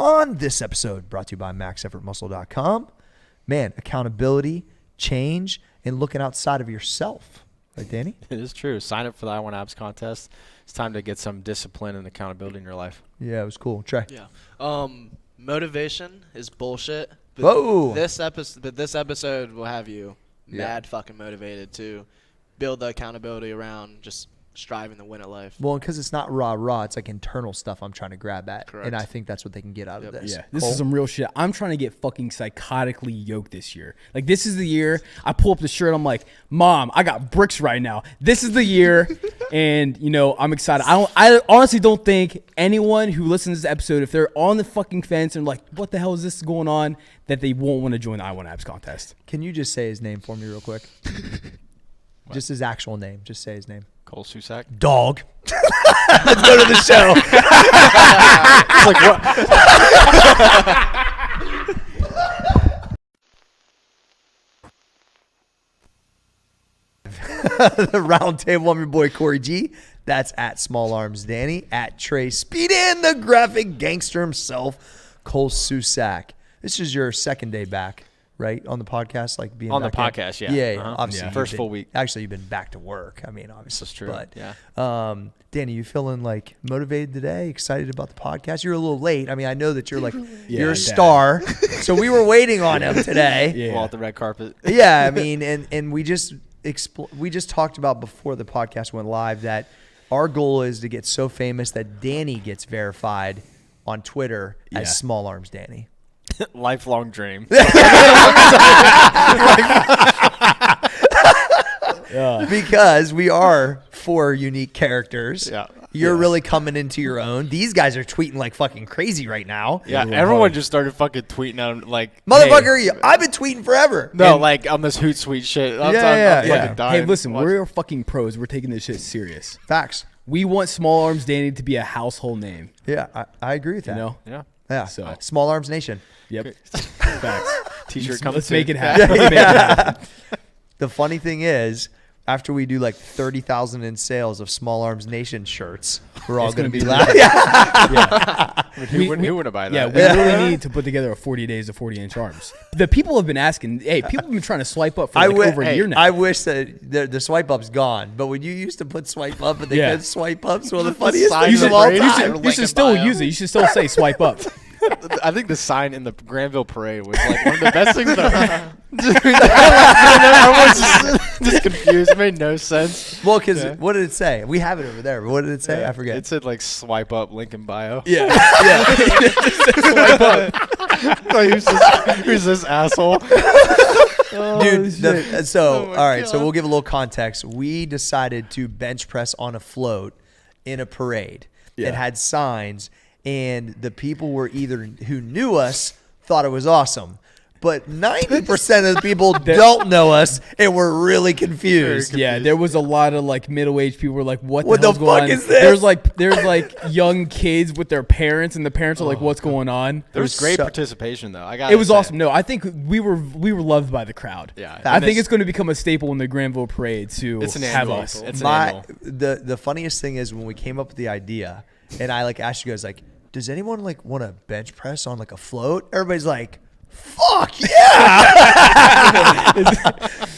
On this episode, brought to you by maxeffortmuscle.com, man, accountability, change, and looking outside of yourself. Right, Danny? It is true. Sign up for the I Want Abs contest. It's time to get some discipline and accountability in your life. Yeah, it was cool. Trey? Yeah. Motivation is bullshit. But Whoa. This episode will have you mad fucking motivated to build the accountability around just striving to win at life. Well, because it's not raw, it's like internal stuff I'm trying to grab at. Correct. And I think that's what they can get out of this. Yeah, this is some real shit. I'm trying to get fucking psychotically yoked this year. Like, this is the year I pull up the shirt. I'm like, Mom, I got bricks right now. This is the year. And, you know, I'm excited. I honestly don't think anyone who listens to this episode, if they're on the fucking fence and like, what the hell is this going on, that they won't want to join the I Want Abs contest. Can you just say his name for me real quick? Just his actual name. Just say his name. Cole Susak. Dog. Let's go to the show. It's like, what? The Roundtable. I'm your boy Corey G. That's at Small Arms Danny, at Trey Speed, and the graphic gangster himself, Cole Susak. This is your second day back, right, on the podcast, like being On the back in? podcast, yeah. Yeah, Uh-huh. obviously. Yeah. First full week. Actually, you've been back to work. I mean, obviously. That's true. But, Yeah. Danny, you feeling like motivated today? Excited about the podcast? You're a little late. I mean, I know that you're like you're a Dad. star, so we were waiting on him today. Yeah. Well, at the red carpet. Yeah, I mean, and we just talked about before the podcast went live that our goal is to get so famous that Danny gets verified on Twitter as Small Arms Danny. Lifelong dream. Because we are four unique characters. Yeah. You're really coming into your own. These guys are tweeting like fucking crazy right now. Yeah, everyone just started fucking tweeting out like, Motherfucker, I've been tweeting forever. no, like on this Hootsuite shit. I'm fucking dying. Hey, listen, Watch. we're fucking pros. We're taking this shit serious. Facts. We want Small Arms Danny to be a household name. Yeah, I agree with that. You know? Yeah. Yeah. So- Small Arms Nation. Yep. Facts. T-shirt coming Let's soon. make it happen. Let's make it happen. The funny thing is, after we do like 30,000 in sales of Small Arms Nation shirts, we're all going to be laughing. Who wouldn't buy that? Yeah, we really need to put together a 40 days of 40-inch arms. The people have been asking, hey, people have been trying to swipe up for over a year now. I wish that the swipe up's gone, but when you used to put swipe up and they could swipe up's one of the funniest sign things in of the all parade. time. You should still use it. You should still say swipe up. I think the sign in the Granville Parade was like one of the best things. Everyone's just confused. It made no sense. Well, because what did it say? We have it over there. But what did it say? I forget. It said like swipe up, link in bio. Yeah. Swipe up. Like, who's this asshole? Dude, so my all right, so God. we'll give a little context. We decided to bench press on a float in a parade that had signs, and the people were either who knew us thought it was awesome, but 90% of the people don't know us and were really confused. Yeah, there was a lot of like middle-aged people were like, what What the hell's the going fuck on? is this? There's like young kids with their parents, and the parents are like, what's going on? There was great so- participation though. It was awesome. No, I think we were loved by the crowd. Yeah, I think it's going to become a staple in the Granville Parade to It's an have annual. us. It's an annual. The funniest thing is when we came up with the idea, and I like asked you guys like, does anyone like want to bench press on like a float? Everybody's like, fuck yeah!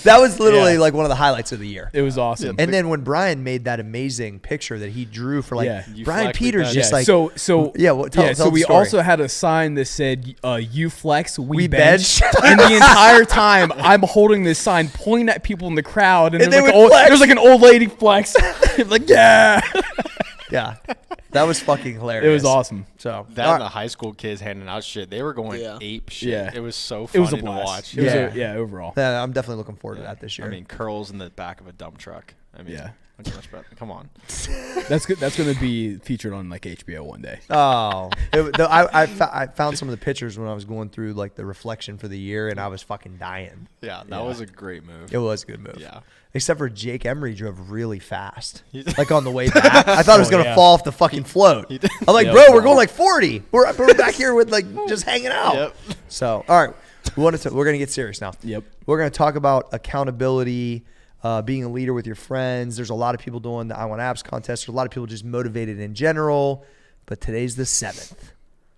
That was literally like one of the highlights of the year. It was awesome. And then when Brian made that amazing picture that he drew for like You Brian flex Peters, like just that. like so tell so the we story. also had a sign that said you flex, we bench. bench. And the entire time I'm holding this sign pointing at people in the crowd, and, And there's they like, would flex. there's like an old lady flex. Like, yeah. yeah, that was fucking hilarious. It was awesome. So That and the high school kids handing out shit. They were going ape shit. Yeah. It was so It funny was a to blast. watch. It was Yeah. overall. I'm definitely looking forward to that this year. I mean, curls in the back of a dump truck. I mean, Yeah. come on. That's good. That's going to be featured on like HBO one day. Oh, I found some of the pictures when I was going through like the reflection for the year, and I was fucking dying. Yeah, that was a great move. It was a good move. Yeah. Except for Jake Emery drove really fast, like on the way back. I thought it was gonna yeah. fall off the fucking float. I'm like, Yeah, bro, it we're was going like 40. We're back here with like just hanging out. Yep. So, all right, we're gonna get serious now. Yep. We're gonna talk about accountability, being a leader with your friends. There's a lot of people doing the I Want Abs contest. There's a lot of people just motivated in general. But today's the 7th.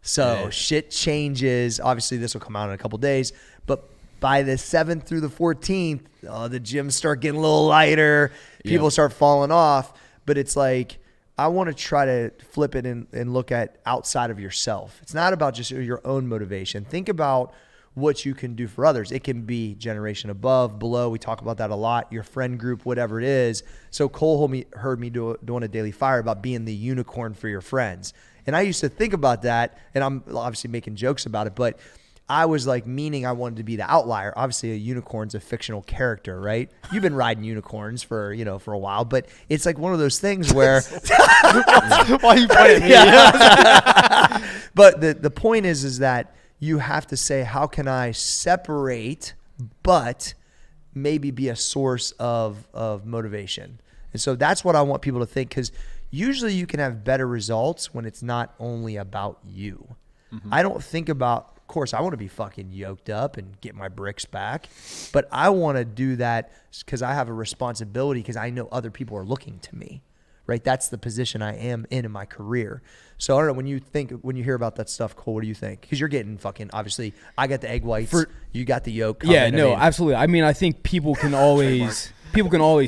So shit changes. Obviously, this will come out in a couple days, but by the 7th through the 14th, the gyms start getting a little lighter. People start falling off. But it's like, I want to try to flip it and look at outside of yourself. It's not about just your own motivation. Think about what you can do for others. It can be generation above, below. We talk about that a lot. Your friend group, whatever it is. So Cole heard me doing a Daily Fire about being the unicorn for your friends. And I used to think about that, and I'm obviously making jokes about it, but I was like, meaning I wanted to be the outlier. Obviously, a unicorn's a fictional character, right? You've been riding unicorns for a while, but it's like one of those things where Why you pointing at me? But the point is that you have to say, how can I separate, but maybe be a source of motivation? And so that's what I want people to think, because usually you can have better results when it's not only about you. Mm-hmm. I don't think about, of course, I want to be fucking yoked up and get my bricks back, but I want to do that because I have a responsibility, because I know other people are looking to me, right? That's the position I am in my career. So I don't know, when you hear about that stuff, Cole, what do you think? Because you're getting fucking, obviously, I got the egg whites, you got the yolk. Yeah, no, absolutely. I mean, I think people can always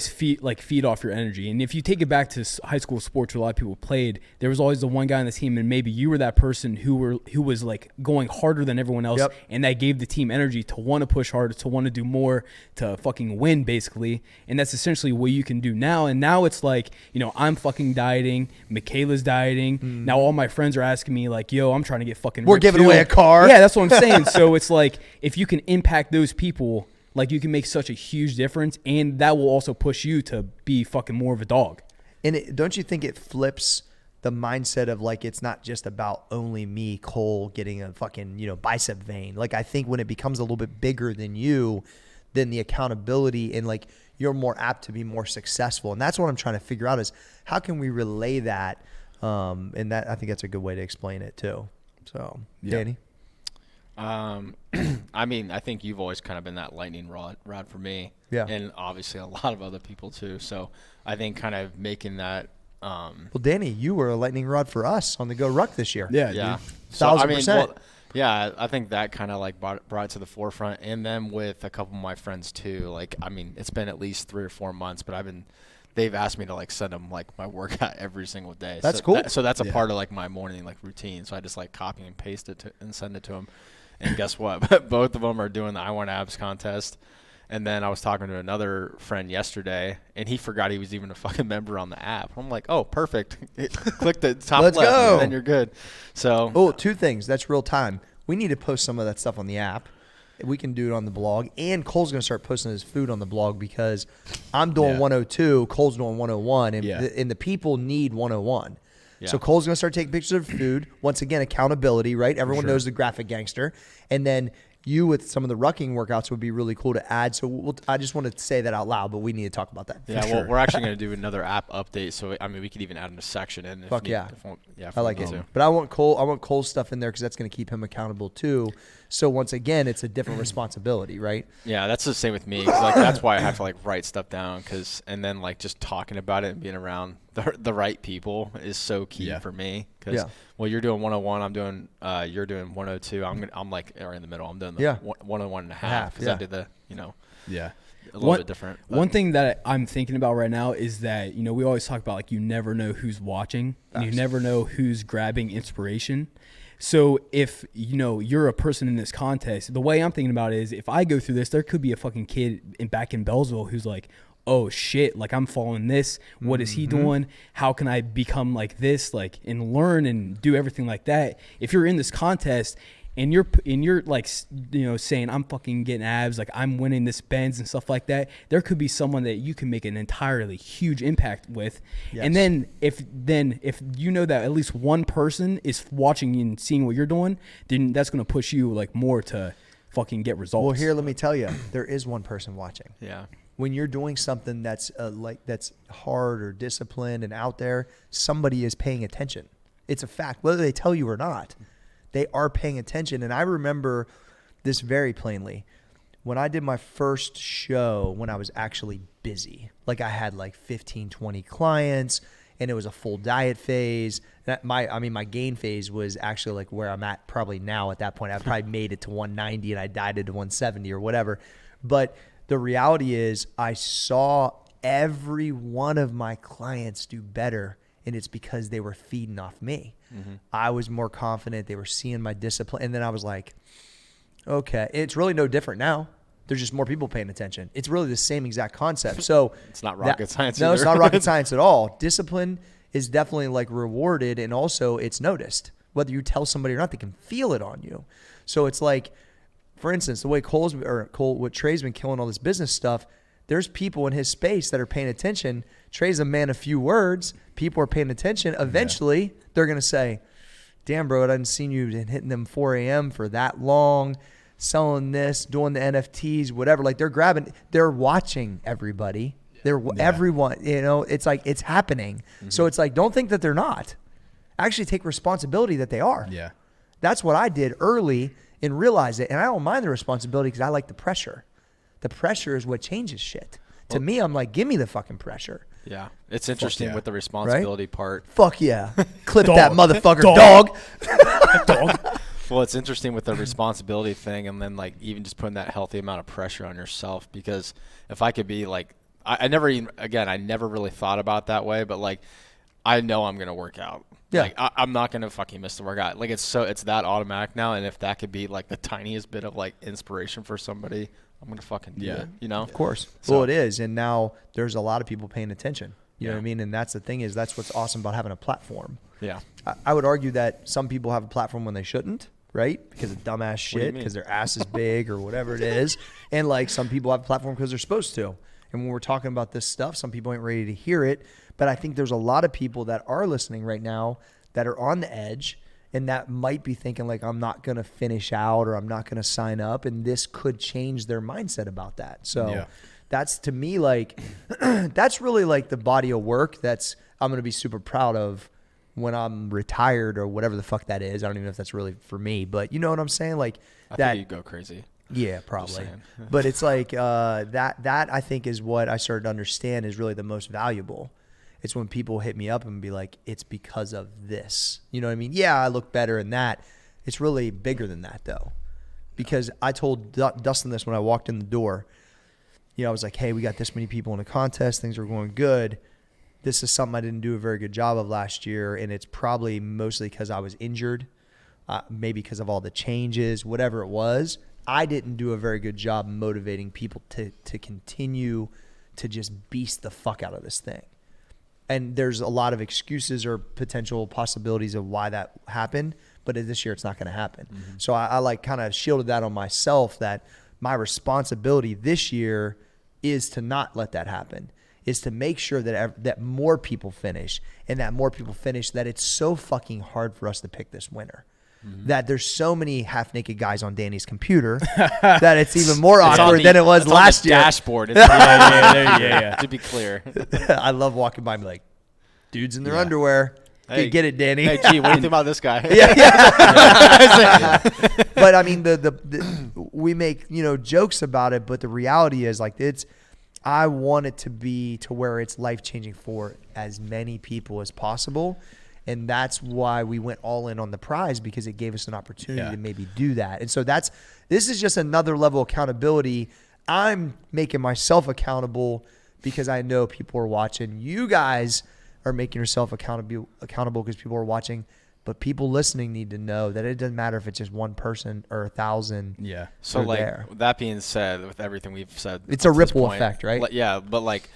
feed off your energy. And if you take it back to high school sports where a lot of people played, there was always the one guy on the team, and maybe you were that person who was like going harder than everyone else, and that gave the team energy to want to push harder, to want to do more, to fucking win, basically. And that's essentially what you can do now. And now it's like, I'm fucking dieting, Michaela's dieting. Now all my friends are asking me like, yo, I'm trying to get fucking We're giving away a car. Yeah, that's what I'm saying. So it's like, if you can impact those people, like, you can make such a huge difference, and that will also push you to be fucking more of a dog. And don't you think it flips the mindset of like, it's not just about only me, Cole, getting a fucking, bicep vein. Like, I think when it becomes a little bit bigger than you, then the accountability and like, you're more apt to be more successful. And that's what I'm trying to figure out is how can we relay that? And that, I think that's a good way to explain it too. So, Danny? I mean, I think you've always kind of been that lightning rod for me, and obviously a lot of other people too. So I think kind of making that. Well, Danny, you were a lightning rod for us on the Go Ruck this year. Yeah, dude. So, 1,000%. Yeah, I think that kind of like brought it to the forefront, and then with a couple of my friends too. Like, I mean, it's been at least 3 or 4 months, but they've asked me to like send them like my workout every single day. That's cool. So that's a part of like my morning like routine. So I just like copy and paste it and send it to them. And guess what? Both of them are doing the I Want Abs contest. And then I was talking to another friend yesterday, and he forgot he was even a fucking member on the app. I'm like, oh, perfect. Click the top Let's left, go. and then you're good. So, 2 things. That's real time. We need to post some of that stuff on the app. We can do it on the blog. And Cole's going to start posting his food on the blog, because I'm doing 102, Cole's doing 101, and the people need 101. Yeah. So Cole's going to start taking pictures of food. Once again, accountability, right? Everyone knows the graphic gangster. And then you with some of the rucking workouts would be really cool to add. So I just wanted to say that out loud, but we need to talk about that. Yeah, well, we're actually going to do another app update. So, I mean, we could even add in a section in. Fuck yeah. I like it. But I want Cole's stuff in there because that's going to keep him accountable too. So once again, it's a different responsibility, right? Yeah, that's the same with me. 'Cause like that's why I have to like write stuff down, and then like just talking about it and being around the right people is so key for me. Because well, you're doing 101, I'm doing you're doing 102. I'm like right in the middle. I'm doing the 101 and a half because I did the a little bit different. But one thing that I'm thinking about right now is that we always talk about like you never know who's watching, and you never know who's grabbing inspiration. So if, you're a person in this contest, the way I'm thinking about it is if I go through this, there could be a fucking kid back in Bellsville who's like, oh shit, like I'm following this. What is he doing? How can I become like this? Like, and learn and do everything like that. If you're in this contest and you're like, saying I'm fucking getting abs, like I'm winning this Benz and stuff like that, there could be someone that you can make an entirely huge impact with. Yes. And then if you know that at least one person is watching and seeing what you're doing, then that's going to push you like more to fucking get results. Well, here, let me tell you, there is one person watching. Yeah. When you're doing something that's that's hard or disciplined and out there, somebody is paying attention. It's a fact, whether they tell you or not. They are paying attention. And I remember this very plainly. When I did my first show, when I was actually busy, like I had like 15, 20 clients, and it was a full diet phase. My gain phase was actually like where I'm at probably now at that point. I probably made it to 190 and I dieted to 170 or whatever. But the reality is I saw every one of my clients do better, and it's because they were feeding off me. I was more confident. They were seeing my discipline. And then I was like, okay, it's really no different now. There's just more people paying attention. It's really the same exact concept. So it's not rocket science. No, either. It's not rocket science at all. Discipline is definitely like rewarded, and also it's noticed. Whether you tell somebody or not, they can feel it on you. So it's like, for instance, the way what Trey's been killing all this business stuff, there's people in his space that are paying attention. Trey's a man of few words. People are paying attention. Eventually, they're going to say, damn, bro, I hadn't seen you hitting them 4 a.m. for that long, selling this, doing the NFTs, whatever. Like they're watching everybody. Everyone, it's like it's happening. So it's like, don't think that they're not. Actually take responsibility that they are. Yeah. That's what I did early and realized it. And I don't mind the responsibility because I like the pressure. The pressure is what changes shit. To me, I'm like, give me the fucking pressure. Yeah. It's interesting with the responsibility part. Fuck yeah. Clip that motherfucker, dog. Dog. Well, it's interesting with the responsibility thing, and then like even just putting that healthy amount of pressure on yourself, because if I could be like, I never really thought about that way, but like I know I'm going to work out. Yeah. Like I'm not going to fucking miss the workout. Like it's that automatic now. And if that could be like the tiniest bit of like inspiration for somebody, I'm going to fucking do it, Of course. So, well, it is. And now there's a lot of people paying attention. You know what I mean? And that's the thing that's what's awesome about having a platform. Yeah. I would argue that some people have a platform when they shouldn't, right? Because of dumbass shit, because their ass is big or whatever it is. And like some people have a platform because they're supposed to. And when we're talking about this stuff, some people ain't ready to hear it. But I think there's a lot of people that are listening right now that are on the edge and that might be thinking like, I'm not going to finish out or I'm not going to sign up. And this could change their mindset about that. So that's to me, like, that's really like the body of work that's I'm going to be super proud of when I'm retired or whatever the fuck that is. I don't even know if that's really for me, but you know what I'm saying? Like I think you'd go crazy. Yeah, probably. But it's like that I think is what I started to understand is really the most valuable. It's when people hit me up and be like, it's because of this. You know what I mean? Yeah, I look better in that. It's really bigger than that though. Because I told Dustin this when I walked in the door. I was like, hey, we got this many people in a contest. Things are going good. This is something I didn't do a very good job of last year. And it's probably mostly because I was injured. Maybe because of all the changes, whatever it was. I didn't do a very good job motivating people to continue to just beast the fuck out of this thing. And there's a lot of excuses or potential possibilities of why that happened, but this year it's not going to happen. So I like kind of shielded that on myself that my responsibility this year is to not let that happen, is to make sure that more people finish and that more people finish that it's so fucking hard for us to pick this winner. That there's so many half-naked guys on Danny's computer that it's even more awkward than it was last year. Dashboard. Yeah. To be clear. I love walking by and be like, dudes in their underwear. Hey, get it, Danny. Hey, gee, what do you think about this guy? Yeah. But I mean, we make jokes about it, but the reality is like I want it to be to where it's life-changing for as many people as possible. And that's why we went all in on the prize, because it gave us an opportunity to maybe do that. And so this is just another level of accountability. I'm making myself accountable because I know people are watching. You guys are making yourself accountable because people are watching. But people listening need to know that it doesn't matter if it's just one person or 1,000. Yeah. So that being said, with everything we've said, it's a ripple effect, right? Yeah, but like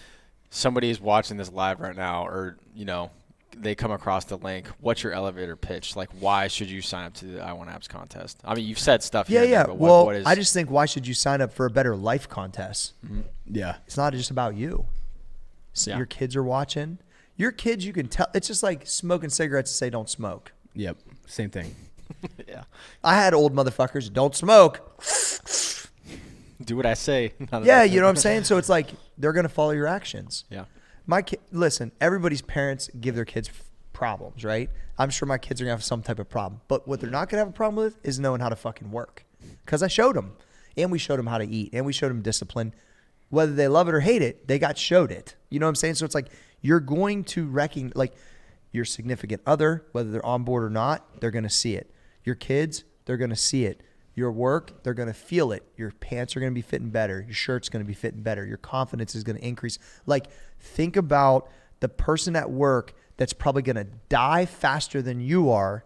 somebody's watching this live right now, or they come across the link. What's your elevator pitch? Like, why should you sign up to the I Want Abs contest? I mean, you've said stuff here. Yeah. But well, what is... I just think, why should you sign up for a better life contest? Yeah. It's not just about you. So your kids are watching. Your kids, you can tell. It's just like smoking cigarettes and say don't smoke. Yep. Same thing. Yeah. I had old motherfuckers, don't smoke. Do what I say. Yeah, you know what I'm saying? So it's like they're going to follow your actions. Yeah. Listen, everybody's parents give their kids problems, right? I'm sure my kids are going to have some type of problem. But what they're not going to have a problem with is knowing how to fucking work. Because I showed them. And we showed them how to eat. And we showed them discipline. Whether they love it or hate it, they got showed it. You know what I'm saying? So it's like you're going to recognize, like, your significant other, whether they're on board or not, they're going to see it. Your kids, they're going to see it. Your work, they're going to feel it. Your pants are going to be fitting better. Your shirt's going to be fitting better. Your confidence is going to increase. Like, think about the person at work that's probably going to die faster than you are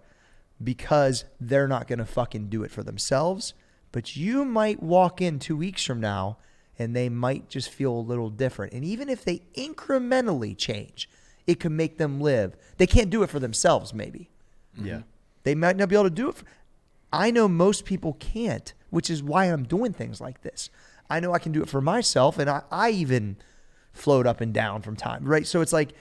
because they're not going to fucking do it for themselves. But you might walk in 2 weeks from now and they might just feel a little different. And even if they incrementally change, it could make them live. They can't do it for themselves, maybe. Yeah. They might not be able to do it. I know most people can't, which is why I'm doing things like this. I know I can do it for myself, and I even float up and down from time, right? So it's like,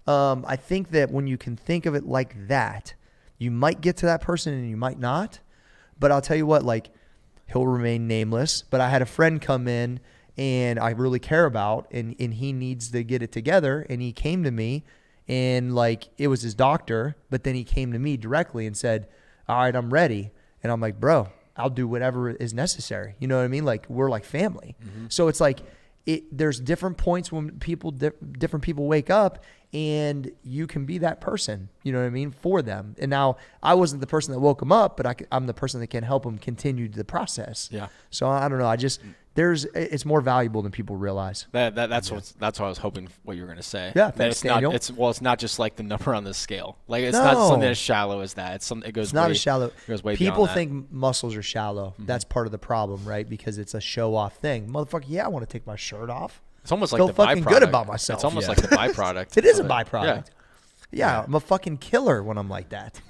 I think that when you can think of it like that, you might get to that person and you might not. But I'll tell you what, like, he'll remain nameless. But I had a friend come in and I really care about, and he needs to get it together. And he came to me, and like, it was his doctor, but then he came to me directly and said, all right, I'm ready. And I'm like, bro, I'll do whatever is necessary. You know what I mean? Like, we're like family. Mm-hmm. So it's like, there's different points when different people wake up, and you can be that person, you know what I mean, for them. And now I wasn't the person that woke them up, but I'm the person that can help them continue the process. Yeah. So I don't know. It's more valuable than people realize. That's what I was hoping what you were going to say. Yeah. Thanks, Daniel. It's not just like the number on the scale. Like, it's not something as shallow as that. It's not as shallow. It goes way people beyond that. think muscles are shallow. Mm-hmm. That's part of the problem, right? Because it's a show off thing. Motherfucker, yeah, I want to take my shirt off. It's almost like feel the fucking byproduct. good about myself. It's almost like the byproduct. It is a byproduct. Yeah, I'm a fucking killer when I'm like that.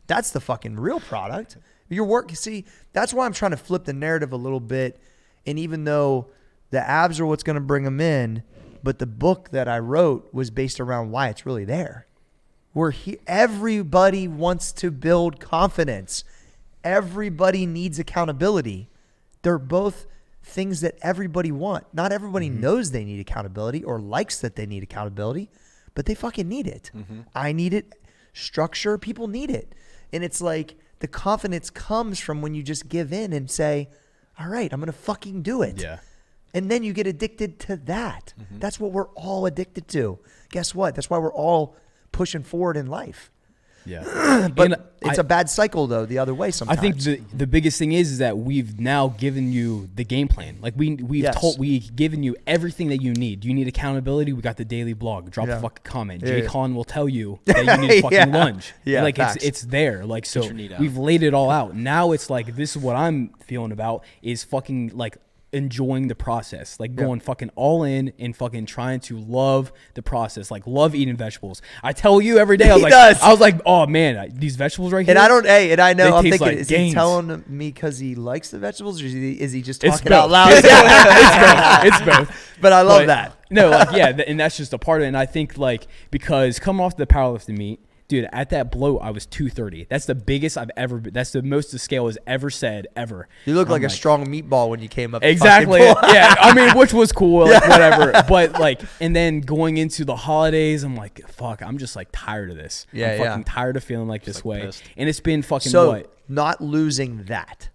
That's the fucking real product. Your work, see, that's why I'm trying to flip the narrative a little bit. And even though the abs are what's going to bring them in, but the book that I wrote was based around why it's really there. Everybody wants to build confidence. Everybody needs accountability. They're both things that everybody want. Not everybody knows they need accountability or likes that they need accountability, but they fucking need it. Mm-hmm. I need it. Structure, people need it. And it's like, the confidence comes from when you just give in and say, all right, I'm going to fucking do it. Yeah. And then you get addicted to that. Mm-hmm. That's what we're all addicted to. Guess what? That's why we're all pushing forward in life. Yeah. But it's a bad cycle, though, the other way sometimes. I think the biggest thing is that we've now given you the game plan. Like, we've given you everything that you need. Do you need accountability? We got the daily blog. Drop a fucking comment. Jay Colin will tell you that you need a fucking lunge. Yeah, like, it's there. Like, so we've laid it all out. Now it's like, this is what I'm feeling about, is fucking like enjoying the process, like going fucking all in and fucking trying to love the process, like love eating vegetables. I tell you every day, I was like, oh man, these vegetables right here. And I know, I'm thinking, like is gains. he telling me because he likes the vegetables, or is he just talking both. out loud? It's both. But I love that. No, like, yeah, and that's just a part of it. And I think, like, because coming off the powerlifting meet, dude, at that bloat, I was 230. That's the biggest I've ever been. That's the most the scale has ever said, ever. You look like a strong meatball when you came up. Exactly. Yeah, I mean, which was cool, like, whatever. But, like, and then going into the holidays, I'm like, fuck, I'm just, like, tired of this. I'm fucking tired of feeling like this way. Pissed. And it's been fucking not losing that.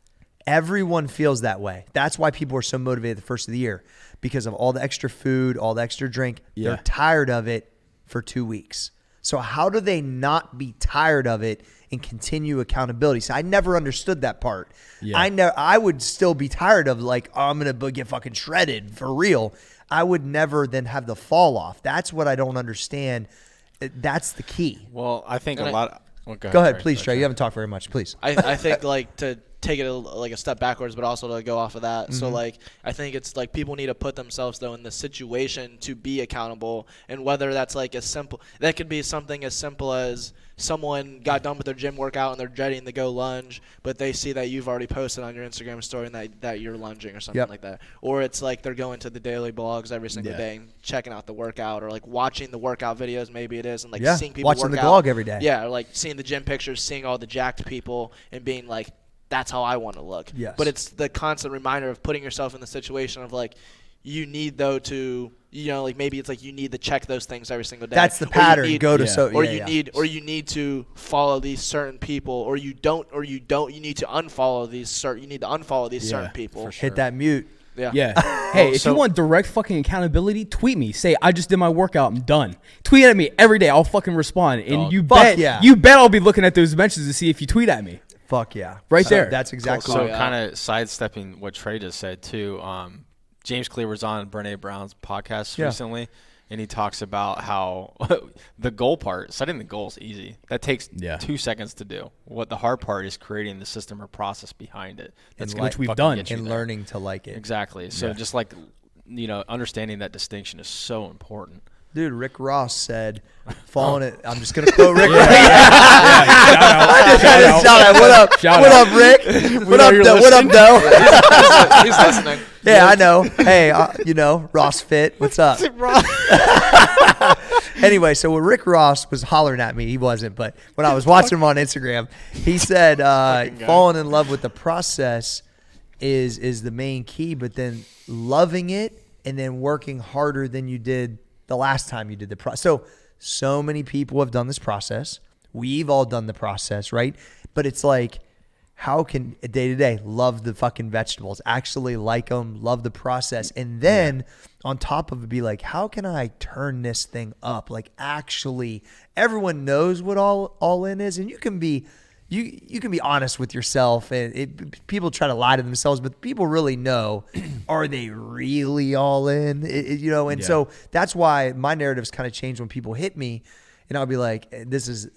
Everyone feels that way. That's why people are so motivated the first of the year, because of all the extra food, all the extra drink. Yeah. They're tired of it for 2 weeks. So how do they not be tired of it and continue accountability? So I never understood that part. Yeah. I would still be tired of, like, oh, I'm going to get fucking shredded for real. I would never then have the fall off. That's what I don't understand. That's the key. Well, I think go ahead, please, Trey. You haven't talked very much. Please. I think, like, to take it like a step backwards, but also to go off of that. Mm-hmm. So, like, I think it's like people need to put themselves, though, in the situation to be accountable. And whether that's like that could be something as simple as someone got done with their gym workout and they're dreading to go lunge, but they see that you've already posted on your Instagram story and that you're lunging or something like that. Or it's like they're going to the daily blogs every single day and checking out the workout, or like watching the workout videos, maybe it is, and like seeing people watching work the out. blog every day. Yeah, or like seeing the gym pictures, seeing all the jacked people and being like, that's how I want to look. Yes. But it's the constant reminder of putting yourself in the situation of, like, you need, though, to, you know, like, maybe it's like you need to check those things every single day. That's the pattern. You need to follow these certain people, you need to unfollow these certain people. Hit that mute. Yeah. Hey, if you want direct fucking accountability, tweet me. Say, I just did my workout. I'm done. Tweet at me every day. I'll fucking respond. And you bet I'll be looking at those mentions to see if you tweet at me. Fuck yeah. Right there. That's exactly So kind of sidestepping what Trey just said too. James Clear was on Brené Brown's podcast recently, and he talks about how the goal part, setting the goal is easy. That takes 2 seconds to do. What the hard part is creating the system or process behind it. That's which we've done. And learning to like it. Exactly. So just like, understanding that distinction is so important. Dude, Rick Ross said, "Falling it." I'm just gonna quote Rick. Shout out. What up? What up, Rick? What up, Doe? What up, Doe? He's listening. Yeah, I know. Hey, Ross Fit. What's up? Anyway, so when Rick Ross was hollering at me, he wasn't, but when I was watching him on Instagram, he said, "Falling in love with the process is the main key, but then loving it and then working harder than you did the last time you did the process." So many people have done this process. We've all done the process, right? But it's like, how can day to day love the fucking vegetables, actually like them, love the process, and then on top of it be like, how can I turn this thing up? Like, actually, everyone knows what all in is, and you can be honest with yourself, and people try to lie to themselves, but people really know, are they really all in? So that's why my narratives kind of change when people hit me, and I'll be like, this is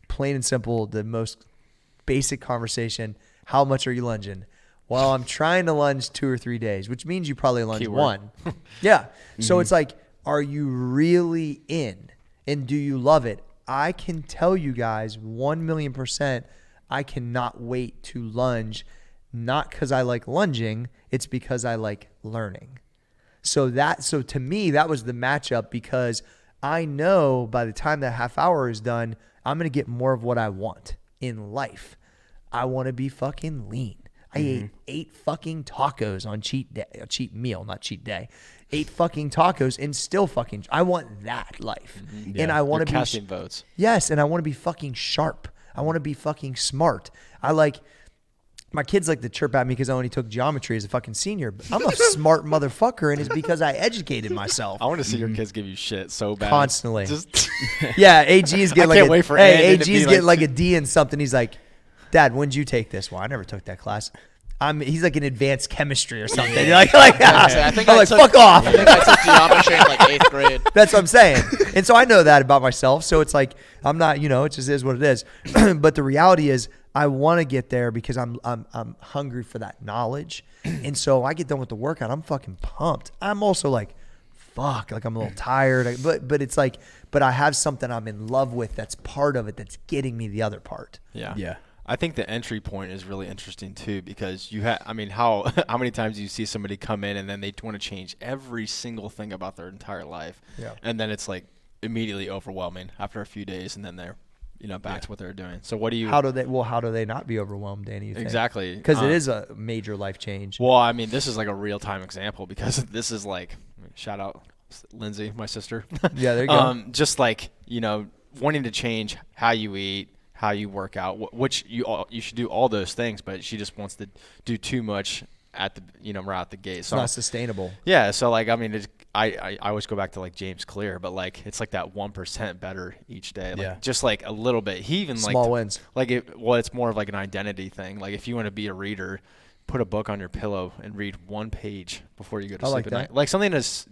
plain and simple, the most basic conversation. How much are you lunging? Well, I'm trying to lunge 2 or 3 days, which means you probably lunge one. Yeah. So it's like, are you really in? And do you love it? I can tell you guys 1,000,000%, I cannot wait to lunge, not because I like lunging, it's because I like learning. So to me, that was the matchup, because I know by the time that half hour is done, I'm going to get more of what I want in life. I want to be fucking lean. I ate 8 fucking tacos on cheat day, a cheat meal, not cheat day. 8 fucking tacos and still fucking, I want that life. And I want to be casting votes. Yes. And I want to be fucking sharp. I want to be fucking smart. My kids like to chirp at me because I only took geometry as a fucking senior. But I'm a smart motherfucker, and it's because I educated myself. I want to see your kids give you shit so bad. Constantly. Yeah, AG is getting AG's getting like a D in something. He's like, "Dad, when did you take this?" Well, I never took that class. He's like in advanced chemistry or something. You're like I think fuck off. I think I took geometry in like 8th grade. That's what I'm saying. And so I know that about myself. So it's like, I'm not, it just is what it is. But the reality is, I want to get there because I'm hungry for that knowledge. And so I get done with the workout, I'm fucking pumped. I'm also like, fuck, like I'm a little tired. But it's like, but I have something I'm in love with that's part of it that's getting me the other part. Yeah. I think the entry point is really interesting too, because how many times do you see somebody come in and then they want to change every single thing about their entire life, and then it's like immediately overwhelming after a few days, and then they're back to what they're doing. So what do you? How do they not be overwhelmed, Danny? You think? Exactly, because it is a major life change. Well, this is like a real time example, because this is like, shout out Lindsay, my sister. Yeah, there you go. Just like wanting to change how you eat, how you work out, which you should do all those things, but she just wants to do too much at the right out the gate. So it's not sustainable. Yeah, so like I always go back to like James Clear, but like it's like that 1% better each day, like just like a little bit. He even small wins. Like it's more of like an identity thing. Like if you want to be a reader, put a book on your pillow and read 1 page before you go to sleep at night. Like something as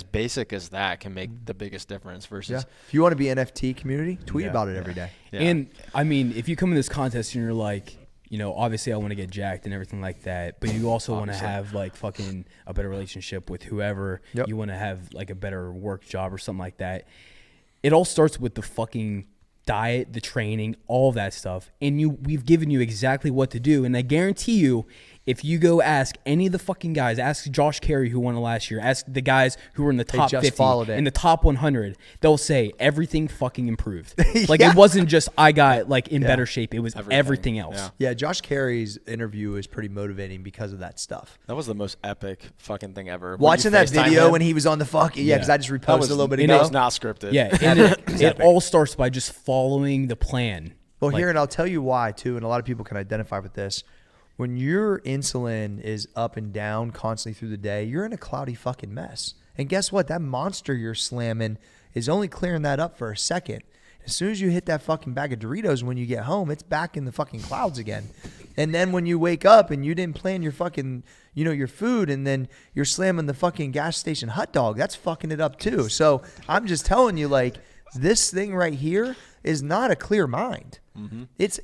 basic as that can make the biggest difference versus if you want to be NFT community, tweet about it every day. And if you come in this contest and you're like, obviously I want to get jacked and everything like that, but you also want to have like fucking a better relationship with whoever, you want to have like a better work job or something like that. It all starts with the fucking diet, the training, all of that stuff. And we've given you exactly what to do. And I guarantee you, if you go ask any of the fucking guys, ask Josh Carey who won it last year, ask the guys who were in the top 50, in the top 100, they'll say everything fucking improved. Like it wasn't just I got like in better shape, it was everything else. Yeah, Josh Carey's interview is pretty motivating because of that stuff. That was the most epic fucking thing ever. Watching that video when he was on the fucking, because I just reposted a little bit ago. It was not scripted. Yeah, and it all starts by just following the plan. Well, and I'll tell you why too, and a lot of people can identify with this. when your insulin is up and down constantly through the day, you're in a cloudy fucking mess. And guess what? That monster you're slamming is only clearing that up for a second. As soon as you hit that fucking bag of Doritos when you get home, it's back in the fucking clouds again. And then when you wake up and you didn't plan your fucking, your food, and then you're slamming the fucking gas station hot dog, that's fucking it up too. So I'm just telling you, like, this thing right here is not a clear mind. Mm-hmm. It's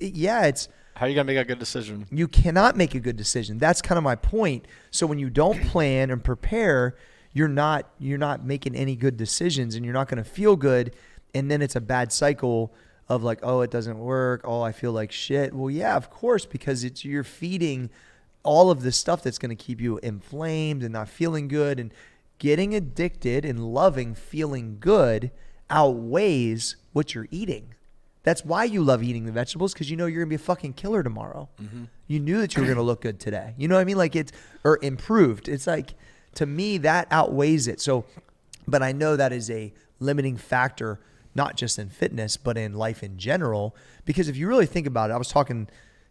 how are you going to make a good decision? You cannot make a good decision. That's kind of my point. So when you don't plan and prepare, you're not making any good decisions, and you're not going to feel good. And then it's a bad cycle of like, oh, it doesn't work. Oh, I feel like shit. Well, yeah, of course, because you're feeding all of this stuff that's going to keep you inflamed and not feeling good. And getting addicted and loving feeling good outweighs what you're eating. That's why you love eating the vegetables, because you know you're going to be a fucking killer tomorrow. Mm-hmm. You knew that you were going to look good today. You know what I mean? Like or improved. It's like, to me, that outweighs it. So, but I know that is a limiting factor, not just in fitness, but in life in general. Because if you really think about it, I was talking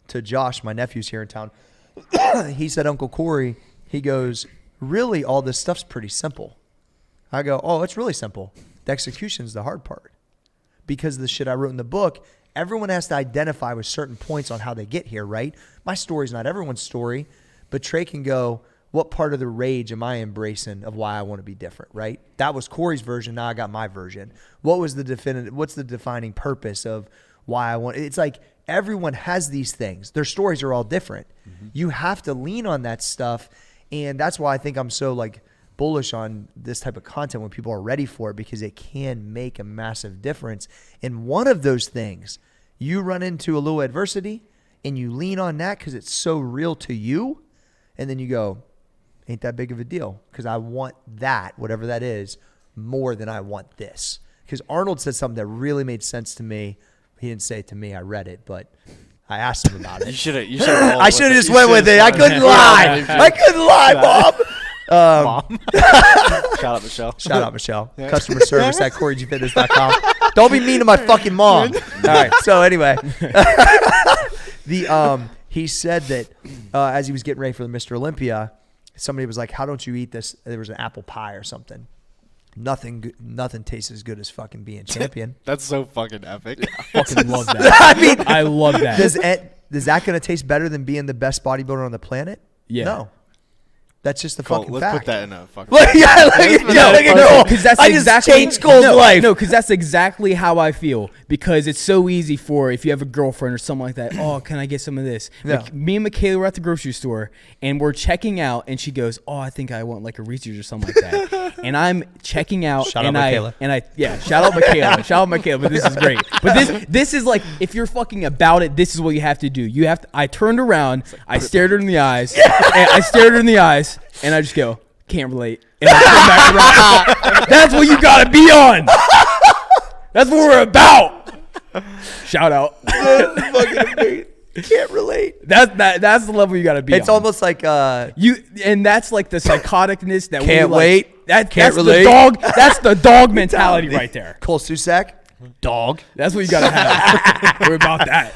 to Josh, my nephew's here in town. He said, Uncle Corey, he goes, really, all this stuff's pretty simple. I go, oh, it's really simple. The execution's the hard part. Because of the shit I wrote in the book, everyone has to identify with certain points on how they get here, right? My story's not everyone's story, but Trey can go, what part of the rage am I embracing of why I want to be different, right? That was Corey's version. Now I got my version. What's the defining purpose of why I want? It's like everyone has these things. Their stories are all different. Mm-hmm. You have to lean on that stuff. And that's why I think I'm so like bullish on this type of content when people are ready for it, because it can make a massive difference. And one of those things, you run into a little adversity and you lean on that because it's so real to you. And then you go, ain't that big of a deal, because I want that, whatever that is, more than I want this. Because Arnold said something that really made sense to me. He didn't say it to me. I read it, but I asked him about it. You should have. I should have just went with it. I couldn't lie. I couldn't lie, Bob. Mom. Shout out Michelle. Yeah. Customer service at CoreyGFitness.com. Don't be mean to my fucking mom. All right. So anyway, he said that as he was getting ready for the Mr. Olympia, somebody was like, how don't you eat this? There was an apple pie or something. Nothing tastes as good as fucking being champion. That's so fucking epic. I fucking love that. I mean, I love that. Is that going to taste better than being the best bodybuilder on the planet? Yeah. No. That's just the fucking let's fact. Let's put that in a fucking... I just changed Cole's life. No, because that's exactly how I feel. Because it's so easy for, if you have a girlfriend or something like that, oh, can I get some of this? Yeah. Like, me and Michaela were at the grocery store, and we're checking out, and she goes, oh, I think I want like a Reese's or something like that. And I'm checking out. Shout out Michaela. Shout out Michaela. Shout out Michaela, but this is great. But this is like, if you're fucking about it, this is what you have to do. I turned around, I stared her in the eyes, and I just go, can't relate. And I turn back around. That's what you gotta be on. That's what we're about. Shout out. Can't relate. That's the level you gotta be. It's on. Almost like and that's like the psychoticness that can't wait. That's relate. The dog. That's the dog mentality right there. Cole Susak, dog. That's what you gotta have. We're about that.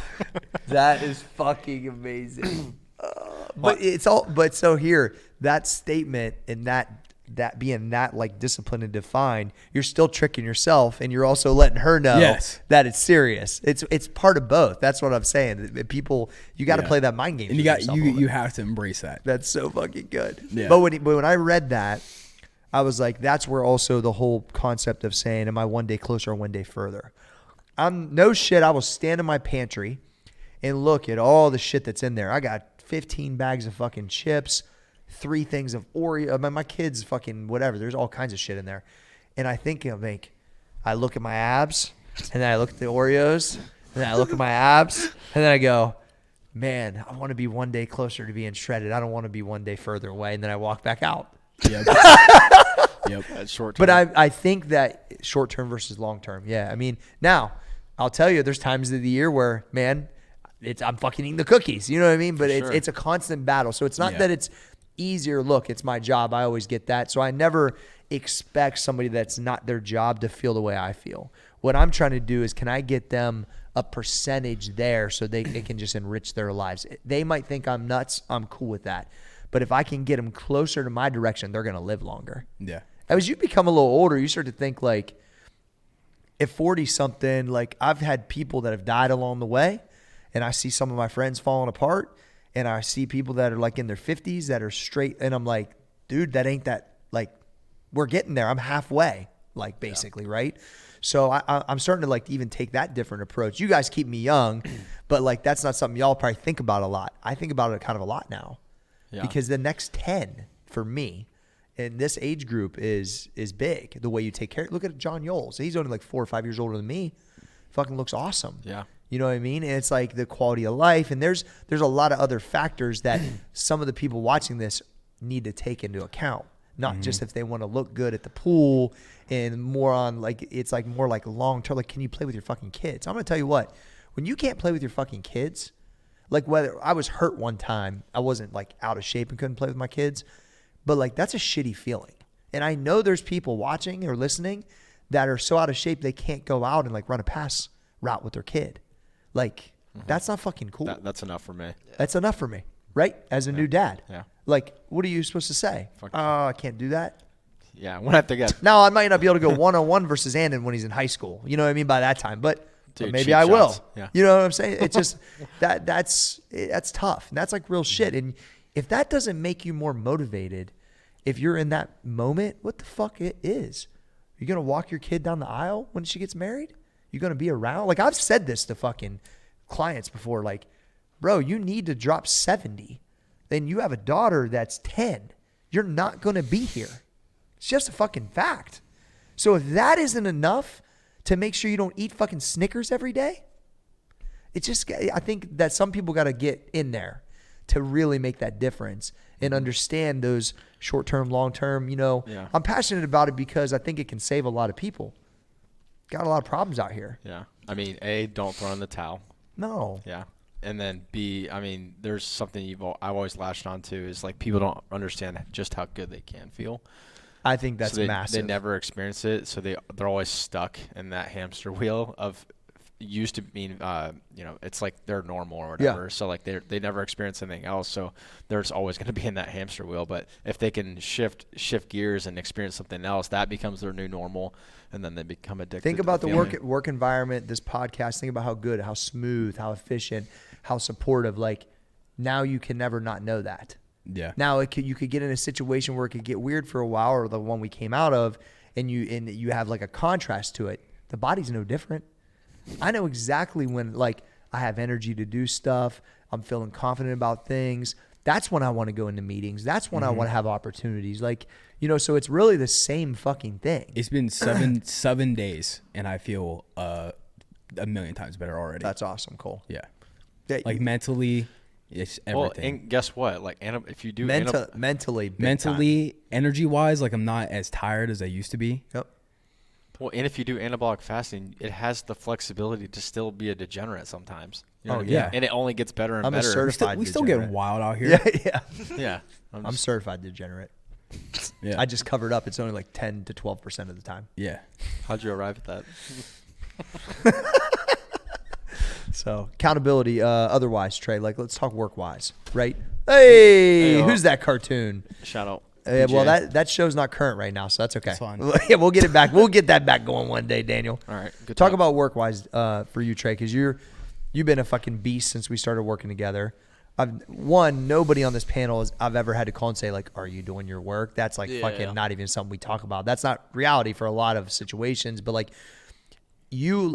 That is fucking amazing. But so here, that statement and that being that like disciplined and defined, you're still tricking yourself, and you're also letting her know that it's serious. It's part of both. That's what I'm saying. People, you got to play that mind game. And you have to embrace that. That's so fucking good. Yeah. But when I read that, I was like, that's where also the whole concept of saying, am I one day closer or one day further? No shit. I will stand in my pantry and look at all the shit that's in there. I got 15 bags of fucking chips, 3 things of Oreo. My kids fucking whatever. There's all kinds of shit in there. And I think I look at my abs, and then I look at the Oreos, and then I look at my abs, and then I go, man, I want to be one day closer to being shredded. I don't want to be one day further away. And then I walk back out. Yep. That's short term. But I think that short term versus long term. Yeah. I mean, now I'll tell you, there's times of the year where, man, I'm fucking eating the cookies. You know what I mean? But it's a constant battle. So it's not that it's easier. Look, it's my job. I always get that. So I never expect somebody that's not their job to feel the way I feel. What I'm trying to do is, can I get them a percentage there so it can just enrich their lives? They might think I'm nuts. I'm cool with that. But if I can get them closer to my direction, they're going to live longer. Yeah. As you become a little older, you start to think like, at 40-something, like I've had people that have died along the way, and I see some of my friends falling apart, and I see people that are like in their 50s that are straight, and I'm like, dude, that ain't that, like, we're getting there. I'm halfway, like, basically, right? So I'm starting to like even take that different approach. You guys keep me young, but like that's not something y'all probably think about a lot. I think about it kind of a lot now, because the next 10 for me in this age group is big. The way you take care. Look at John Yoles. He's only like 4 or 5 years older than me. Fucking looks awesome. Yeah. You know what I mean? And it's like the quality of life, and there's a lot of other factors that some of the people watching this need to take into account. Not just if they want to look good at the pool, and more on like, it's like more like long term. Like, can you play with your fucking kids? I'm going to tell you what, when you can't play with your fucking kids, like whether I was hurt one time, I wasn't like out of shape and couldn't play with my kids, but like that's a shitty feeling. And I know there's people watching or listening that are so out of shape they can't go out and like run a pass route with their kid. Like that's not fucking cool. That's enough for me. That's enough for me, right? As a new dad. Yeah. Like, what are you supposed to say? Oh, I can't do that. Yeah, when I have to get. Now, I might not be able to go one-on-one versus Andon when he's in high school. You know what I mean by that time, but Dude, maybe cheap I will. shots. Yeah. You know what I'm saying? It's just that's tough. And that's like real shit. And if that doesn't make you more motivated, if you're in that moment, what the fuck it is? You're gonna walk your kid down the aisle when she gets married? You're gonna be around? Like I've said this to fucking clients before. Like, bro, you need to drop 70. Then you have a daughter that's 10. You're not gonna be here. It's just a fucking fact. So if that isn't enough to make sure you don't eat fucking Snickers every day, it's just, I think that some people got to get in there to really make that difference and understand those short-term, long-term, you know. Yeah. I'm passionate about it because I think it can save a lot of people. Got a lot of problems out here. Yeah. I mean, A, don't throw in the towel. No. Yeah. And then B, I mean, there's something I've always latched on to is like people don't understand just how good they can feel. I think that's so massive. They never experience it, so they're always stuck in that hamster wheel of used to mean, you know, it's like they're normal or whatever. Yeah. So like they never experience anything else, so there's always going to be in that hamster wheel. But if they can shift gears and experience something else, that becomes their new normal, and then they become addicted. Think to about the feeling. work environment, this podcast. Think about how good, how smooth, how efficient, how supportive. Like now you can never not know that. Yeah. Now you could get in a situation where it could get weird for a while, or the one we came out of, and you have like a contrast to it. The body's no different. I know exactly when like I have energy to do stuff. I'm feeling confident about things. That's when I want to go into meetings. That's when I want to have opportunities. Like, you know, so it's really the same fucking thing. It's been seven days, and I feel a million times better already. That's awesome, Cole. Yeah. Like mentally. It's everything. Well, and guess what? Like, if you do mentally, energy-wise, like I'm not as tired as I used to be. Yep. Well, and if you do anabolic fasting, it has the flexibility to still be a degenerate sometimes. You know what I mean? Yeah. And it only gets better and I'm better. a certified we still degenerate. get wild out here. Yeah. Yeah. I'm certified degenerate. Yeah. I just covered up. It's only like 10 to 12% of the time. Yeah. How'd you arrive at that? So accountability. Otherwise, Trey, like let's talk work wise, right? Hey, who's that cartoon? Shout out. Well, that show's not current right now, so that's okay. That's fine. Yeah, we'll get it back. We'll get that back going one day, Daniel. All right. Good Talk about work wise for you, Trey, because you've been a fucking beast since we started working together. Nobody on this panel I've ever had to call and say like, "Are you doing your work?" That's like fucking not even something we talk about. That's not reality for a lot of situations. But like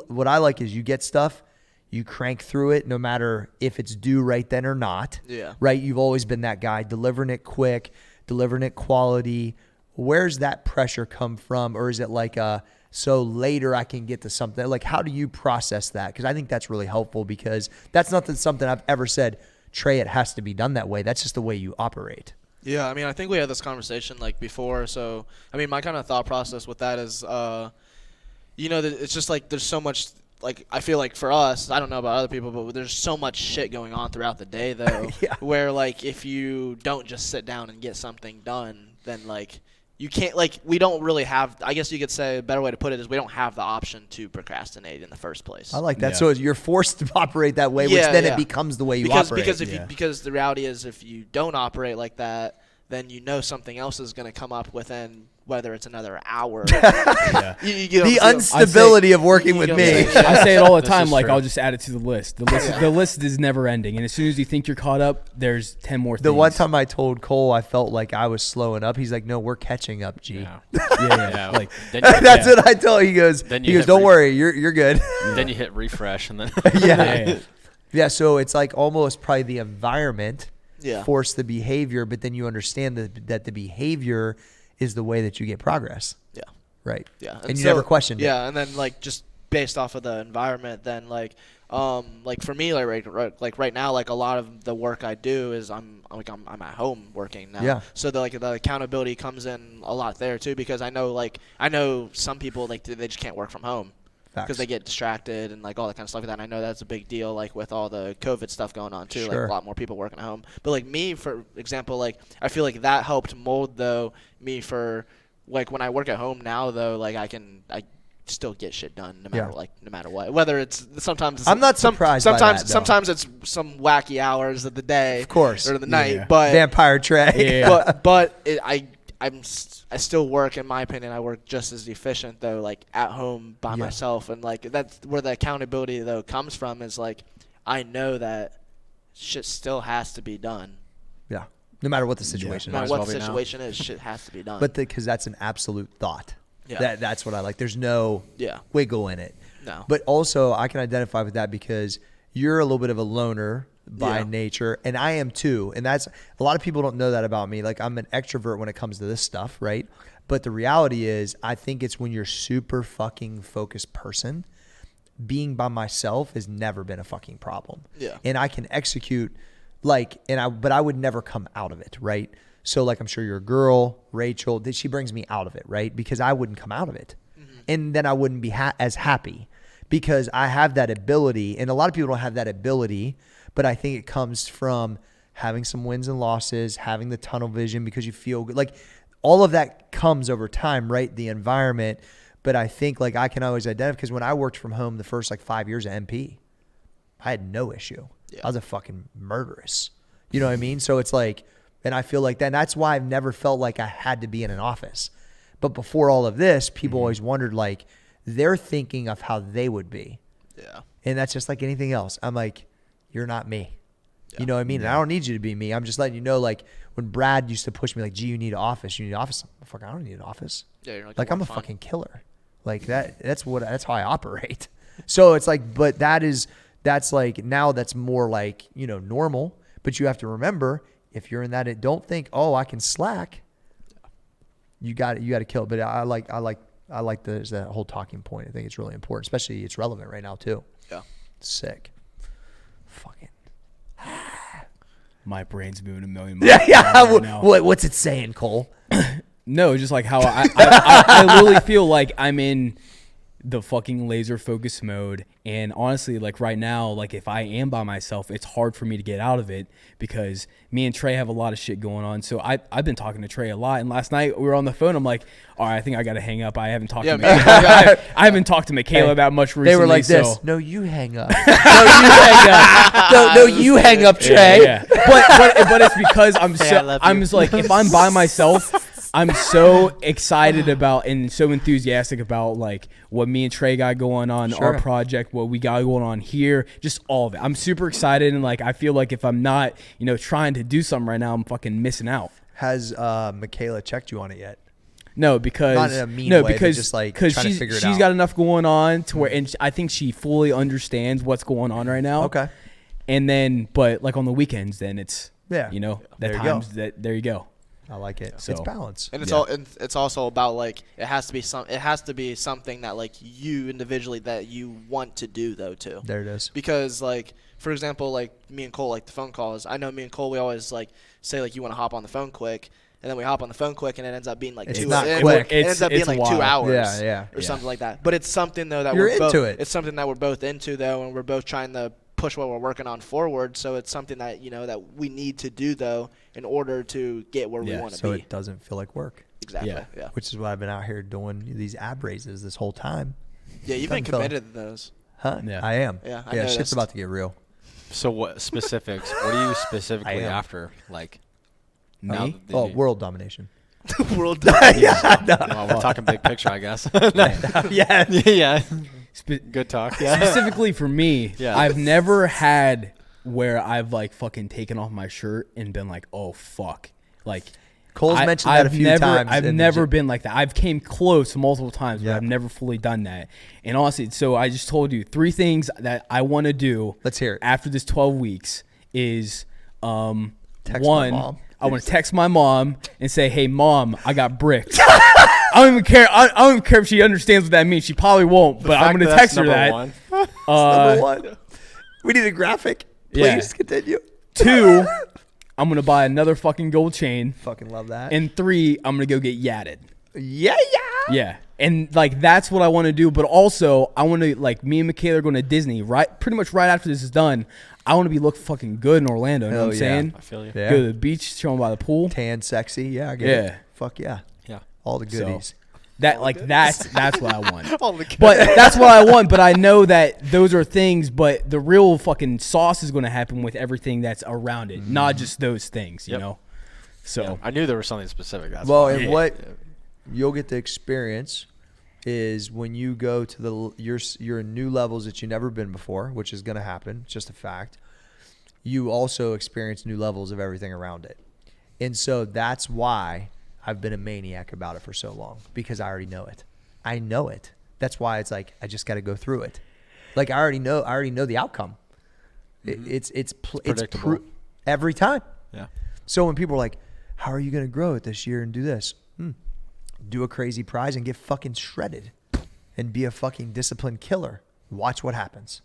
what I like is you get stuff. You crank through it no matter if it's due right then or not. Yeah. Right? You've always been that guy, delivering it quick, delivering it quality. Where's that pressure come from? Or is it like so later I can get to something? Like, how do you process that? Because I think that's really helpful, because that's not something I've ever said, Trey, it has to be done that way. That's just the way you operate. Yeah, I mean, I think we had this conversation like before. So, I mean, my kind of thought process with that is, you know, it's just like there's so much. Like, I feel like for us, I don't know about other people, but there's so much shit going on throughout the day, though, Yeah. where, like, if you don't just sit down and get something done, then, like, you can't, like, we don't really have, I guess you could say a better way to put it is we don't have the option to procrastinate in the first place. I like that. Yeah. So you're forced to operate that way, which then it becomes the way you operate. Because the reality is if you don't operate like that, then you know something else is going to come up within, whether it's another hour. The instability of working with me. I say it all the time, like, I'll just add it to the list. The list is never ending. And as soon as you think you're caught up, there's 10 more things. The one time I told Cole I felt like I was slowing up, he's like, no, we're catching up, G. Yeah. Like, that's what I tell him. He goes, don't worry, you're good. Then you hit refresh and then. Yeah, so it's like almost probably the environment force the behavior, but then you understand that the behavior is the way that you get progress. Yeah. Right. Yeah. And you never questioned it. Yeah, and then like just based off of the environment, then like for me, like right now, like a lot of the work I do is I'm at home working now. Yeah. So the accountability comes in a lot there too, because I know some people like they just can't work from home. Because they get distracted and like all that kind of stuff like that. And I know that's a big deal, like with all the COVID stuff going on too. Like a lot more people working at home. But like me, for example, like I feel like that helped mold me for like when I work at home now though, like I still get shit done no matter what. Whether it's sometimes I'm not surprised. Sometimes it's some wacky hours of the day, of course, or the night. But Vampire Trey. Yeah. But I still work, in my opinion, I work just as efficient, though, like, at home by myself. And, like, that's where the accountability, though, comes from is, like, I know that shit still has to be done. Yeah. No matter what the situation is. No matter what the situation is, shit has to be done. But because that's an absolute thought. Yeah. That's what I like. There's no wiggle in it. No. But also, I can identify with that because you're a little bit of a loner by nature, and I am too, and that's a lot of people don't know that about me. Like, I'm an extrovert when it comes to this stuff, right? But the reality is, I think it's when you're super fucking focused person, being by myself has never been a fucking problem. Yeah. And I can execute but I would never come out of it, right? So like, I'm sure your girl Rachel, she brings me out of it, right? Because I wouldn't come out of it, and then I wouldn't be as happy because I have that ability, and a lot of people don't have that ability. But I think it comes from having some wins and losses, having the tunnel vision because you feel good. Like, all of that comes over time, right? The environment. But I think, like, I can always identify because when I worked from home the first, 5 years at MP, I had no issue. Yeah. I was a fucking murderous. You know what I mean? So it's like, and I feel like that. And that's why I've never felt like I had to be in an office. But before all of this, people always wondered, like, they're thinking of how they would be. Yeah. And that's just like anything else. I'm like, you're not me. Yeah. You know what I mean? Yeah. And I don't need you to be me. I'm just letting you know, like, when Brad used to push me, like, gee, you need an office. You need an office. Fuck, I don't need an office. Yeah, you're like I'm a fucking killer. Like, that's how I operate. So it's like, but that's like, now that's more like, normal. But you have to remember, if you're in that, don't think, oh, I can slack. You got to kill it. But I like that whole talking point. I think it's really important, especially it's relevant right now too. Yeah. Sick. Fucking. My brain's moving a million miles. Yeah. What's it saying, Cole? No, just like how I literally feel like I'm in the fucking laser focus mode. And honestly, like right now, like if I am by myself, it's hard for me to get out of it because me and Trey have a lot of shit going on. So I've been talking to Trey a lot. And last night we were on the phone. I'm like, all right, I think I got to hang up. I haven't talked to Michaela. I haven't talked to Michaela that much recently. They were like this. No, you hang up. No, you hang up. No, you hang up, Trey. Yeah. But it's because I'm just like, if I'm by myself, I'm so excited about and so enthusiastic about like what me and Trey got going on, our project, what we got going on here, just all of it. I'm super excited and like I feel like if I'm not, trying to do something right now, I'm fucking missing out. Has Michaela checked you on it yet? No, because not in a mean way, because just like she's got enough going on to where, and I think she fully understands what's going on right now. Okay. And then, but like on the weekends, then it's there you go. I like it. So, it's balance, and it's also about like it has to be something that like you individually that you want to do though too. There it is. Because like for example, like me and Cole, like the phone calls. I know me and Cole, we always like say like you want to hop on the phone quick, and then we hop on the phone quick, and it ends up being like it's not quick. It ends up being like 2 hours, or something like that. But it's something though that you're we're into both, it. It's something that we're both into though, and we're both trying to push what we're working on forward. So it's something that, that we need to do, though, in order to get where we want to be. So it doesn't feel like work. Exactly. Yeah. Which is why I've been out here doing these ab raises this whole time. Yeah, you've been committed to those. Huh? Yeah. I am. Yeah, Shit's about to get real. So what specifics? What are you specifically after? Like, me? World domination. World Well, we're talking big picture, I guess. Yeah. Good talk. Yeah. Specifically for me, I've never had where I've like fucking taken off my shirt and been like, oh fuck, like. Cole's mentioned that a few times. I've never been like that. I've came close multiple times, but I've never fully done that. And honestly, so I just told you 3 things that I want to do. Let's hear it. After this 12 weeks is text my mom. I want to text my mom and say, "Hey, mom, I got bricked." I don't even care. I don't even care if she understands what that means. She probably won't, but I'm going to text her that. Number 1. We need a graphic. Please continue. 2. I'm going to buy another fucking gold chain. Fucking love that. And 3, I'm going to go get yatted. Yeah. Yeah. And like that's what I want to do, but also I want to like me and Michaela are going to Disney pretty much right after this is done. I want to be look fucking good in Orlando. You know what I'm saying? I feel you. Yeah. Go to the beach, chilling by the pool. Tan, sexy. Yeah, I get it. Fuck yeah. Yeah. All the goodies. That's what I want. But that's what I want. But I know that those are things. But the real fucking sauce is going to happen with everything that's around it, not just those things. You know. So I knew there was something specific. That's and what you'll get to experience is when you go to your new levels that you've never been before, which is going to happen. It's just a fact. You also experience new levels of everything around it, and so that's why I've been a maniac about it for so long, because I already know it. I know it. That's why it's like I just got to go through it. Like I already know the outcome. It's predictable every time. Yeah. So when people are like, "How are you going to grow it this year and do this?" Do a crazy prize and get fucking shredded, and be a fucking disciplined killer. Watch what happens.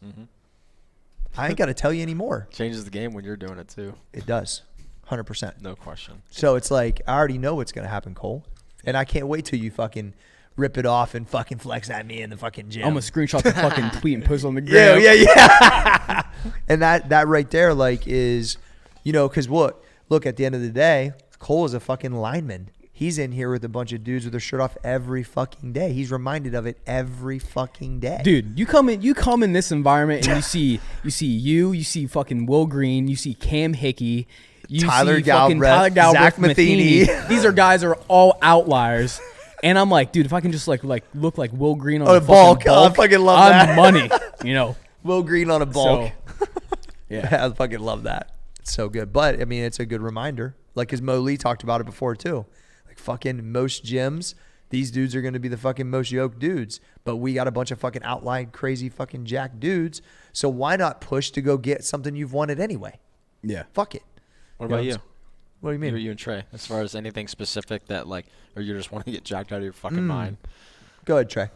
I ain't got to tell you anymore. Changes the game when you're doing it too. It does. 100%. No question. So it's like, I already know what's going to happen, Cole. And I can't wait till you fucking rip it off and fucking flex at me in the fucking gym. I'm going to screenshot the fucking tweet and post on the gram. Yeah. And that right there, like, is, because look, at the end of the day, Cole is a fucking lineman. He's in here with a bunch of dudes with their shirt off every fucking day. He's reminded of it every fucking day. Dude, you come in this environment and you see fucking Will Green, you see Cam Hickey, Tyler Galbraith, Zach Matheny. These are guys are all outliers. And I'm like, dude, if I can just like look like Will Green on a bulk, I fucking love that. I'm money, Will Green on a bulk. So, yeah. I fucking love that. It's so good. But I mean, it's a good reminder. Like, as Mo Lee talked about it before too. Like, fucking most gyms, these dudes are going to be the fucking most yoked dudes. But we got a bunch of fucking outlined, crazy fucking jack dudes. So why not push to go get something you've wanted anyway? Yeah. Fuck it. What about you? What do you mean? You and Trey, as far as anything specific that like, or you just want to get jacked out of your fucking mind? Go ahead, Trey.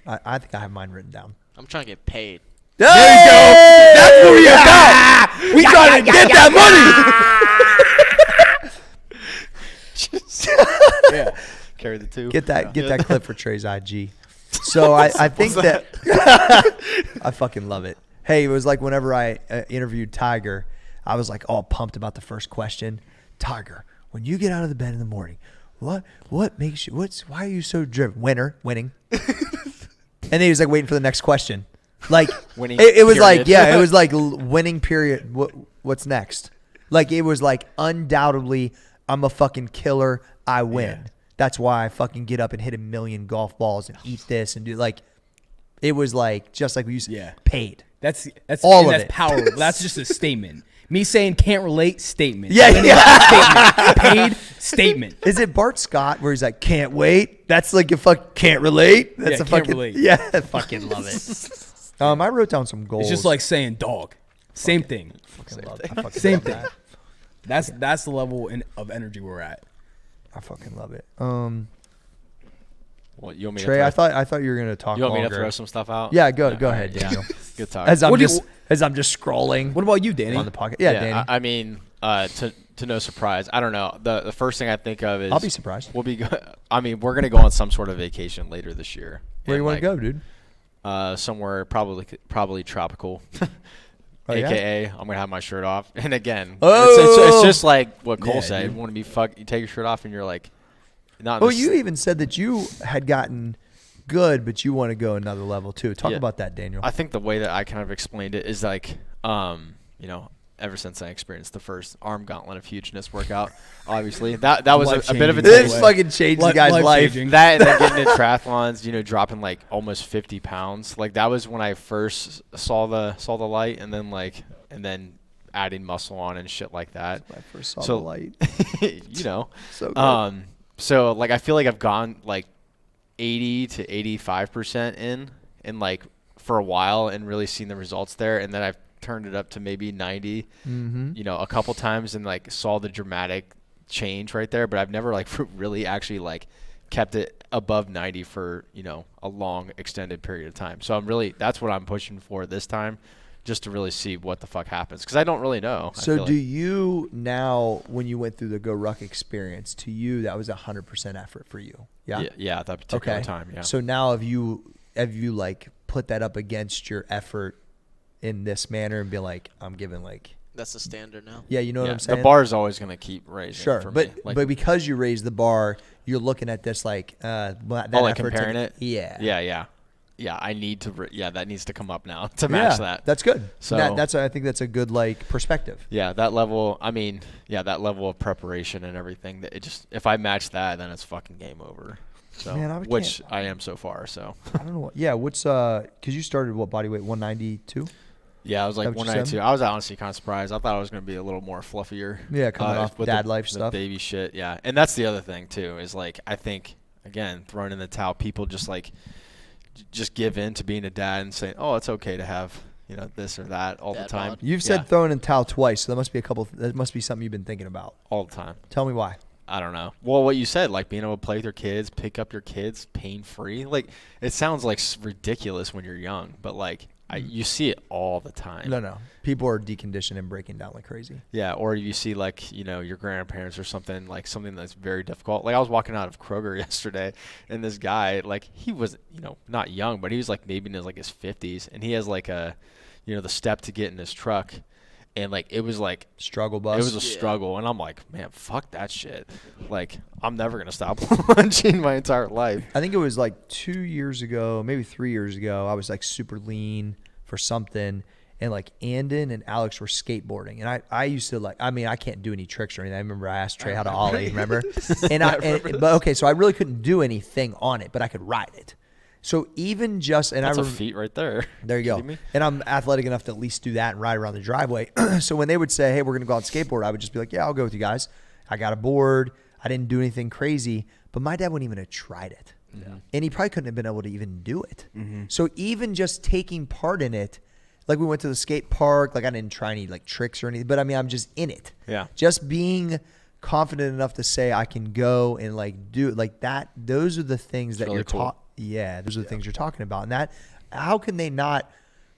I think I have mine written down. I'm trying to get paid. There you go. That's what we about. We trying to get that money. Yeah. Carry the 2. Get that clip for Trey's IG. So I think that I fucking love it. Hey, it was like whenever I interviewed Tiger, I was like all pumped about the first question. Tiger, when you get out of the bed in the morning, what makes you why are you so driven? Winning. And then he was like waiting for the next question. Like winning. It was like it was like winning period. What's next? Like it was like undoubtedly I'm a fucking killer. I win. Yeah. That's why I fucking get up and hit 1 million golf balls and eat this and do like. It was like just like we used to paid. That's all of that's it. Power. That's just a statement. Me saying can't relate, statement. Statement. Paid, statement. Is it Bart Scott where he's like, can't wait? That's like you can't relate? That's can't relate. Yeah, I fucking love it. I wrote down some goals. It's just like saying dog. Same thing. Same thing. That's the level of energy we're at. I fucking love it. Well, you want me Trey, to I thought you were gonna talk. You want longer. me to throw some stuff out? Yeah, go ahead, Daniel. Good talk. As I'm just scrolling. What about you, Danny? On the pocket. Yeah, Danny. I mean, to no surprise, I don't know. The first thing I think of is I'll be surprised. We'll be. I mean, we're gonna go on some sort of vacation later this year. Where do you want to go, dude? Somewhere probably tropical. AKA, I'm going to have my shirt off. And again, it's just like what Cole said. You want to be you take your shirt off and you're like, not. Oh, you even said that you had gotten good, but you want to go another level too. Talk about that, Daniel. I think the way that I kind of explained it is like, ever since I experienced the first arm gauntlet of hugeness workout, obviously that was a bit of a this fucking changed the guy's life. That and then getting into triathlons, dropping like almost 50 pounds. Like that was when I first saw the light, and then adding muscle on and shit like that. I first saw the light. So good. So like I feel like I've gone like 80 to 85% in like for a while and really seen the results there, and then I've turned it up to maybe 90, a couple times, and like saw the dramatic change right there. But I've never like really actually like kept it above 90 for, a long extended period of time. So that's what I'm pushing for this time, just to really see what the fuck happens. Cause I don't really know. So do you now, when you went through the Go Ruck experience, to you, that was 100% effort for you? Yeah. Yeah. At that particular time. Yeah. So now have you like put that up against your effort in this manner and be like, I'm giving like, that's the standard now. Yeah, you know what I'm saying? The bar is always going to keep raising. Sure, for but me. Like, but because you raised the bar, you're looking at this like comparing it. Yeah. I need to. That needs to come up now to match that. That's good. So I think that's a good like perspective. Yeah, that level. I mean, that level of preparation and everything. That if I match that, then it's fucking game over. So, which I am so far. So I don't know what. Yeah, what's because you started what body weight 192. Yeah, I was like 192. I was honestly kind of surprised. I thought I was going to be a little more fluffier. Yeah, coming off with dad life stuff. Baby shit, yeah. And that's the other thing, too, is like I think, again, throwing in the towel, people just give in to being a dad and saying, oh, it's okay to have, this or that all the time. Bod. You've said throwing in the towel twice, so that must be something you've been thinking about. All the time. Tell me why. I don't know. Well, what you said, like being able to play with your kids, pick up your kids pain-free. Like, it sounds like ridiculous when you're young, but like, you see it all the time. No. People are deconditioned and breaking down like crazy. Yeah, or you see like, your grandparents or something that's very difficult. Like I was walking out of Kroger yesterday, and this guy, like he was, not young, but he was like maybe in his 50s, and he has like the step to get in his truck. And like it was like struggle bus. It was a struggle, and I'm like, man, fuck that shit. Like I'm never gonna stop lunching my entire life. I think it was like 2 years ago, maybe 3 years ago. I was like super lean for something, and like Andon and Alex were skateboarding, and I used to I can't do any tricks or anything. I remember I asked Trey how to ollie, remember? So I really couldn't do anything on it, but I could ride it. So even just that's a feat right there. There you go. And I'm athletic enough to at least do that and ride around the driveway. So when they would say, "Hey, we're gonna go out and skateboard," I would just be like, "Yeah, I'll go with you guys." I got a board. I didn't do anything crazy, but my dad wouldn't even have tried it, and he probably couldn't have been able to even do it. So even just taking part in it, like we went to the skate park, like I didn't try any like tricks or anything, but I mean I'm just in it. Yeah. Just being confident enough to say I can go and like do like that. Those are the things that you're taught. Yeah, those are the things you're talking about. And that, how can they not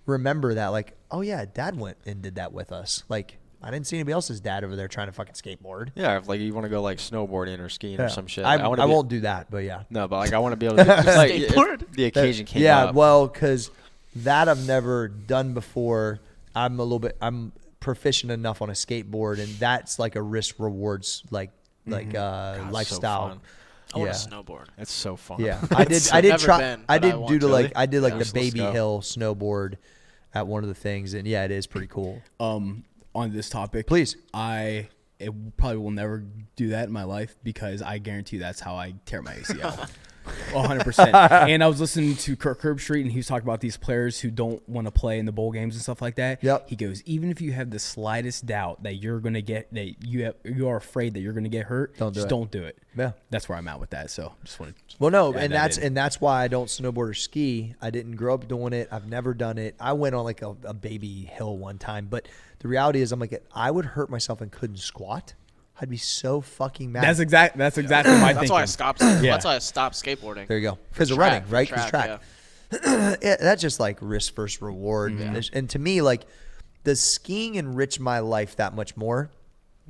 remember that? Like, oh yeah, dad went and did that with us. Like, I didn't see anybody else's dad over there trying to fucking skateboard. Yeah, if like you want to go like snowboarding or skiing or some shit. I won't do that, but yeah. No, but like I want to be able to like, skateboard. The occasion came up. Yeah, well, because that I've never done before. I'm proficient enough on a skateboard, and that's like a risk rewards God, lifestyle. So I want to snowboard. It's so fun. Yeah, I did try. I did do the baby hill snowboard at one of the things, and yeah, it is pretty cool. On this topic, please. It probably will never do that in my life because I guarantee that's how I tear my ACL. 100%. And I was listening to Kirk Herbstreit, and he was talking about these players who don't want to play in the bowl games and stuff like that. Yep. He goes, even if you have the slightest doubt that you're going to get, that you are afraid that you're going to get hurt, don't do it. Yeah. That's where I'm at with that. So just wanted to and that's why I don't snowboard or ski. I didn't grow up doing it. I've never done it. I went on like a baby hill one time, but the reality is I'm like, I would hurt myself and couldn't squat. I'd be so fucking mad. That's exactly my thinking. That's why I stopped. That's why I stopped skateboarding. There you go. Because of running, right? Because track. Yeah. That's just like risk versus reward. Yeah. And to me, like, does skiing enrich my life that much more?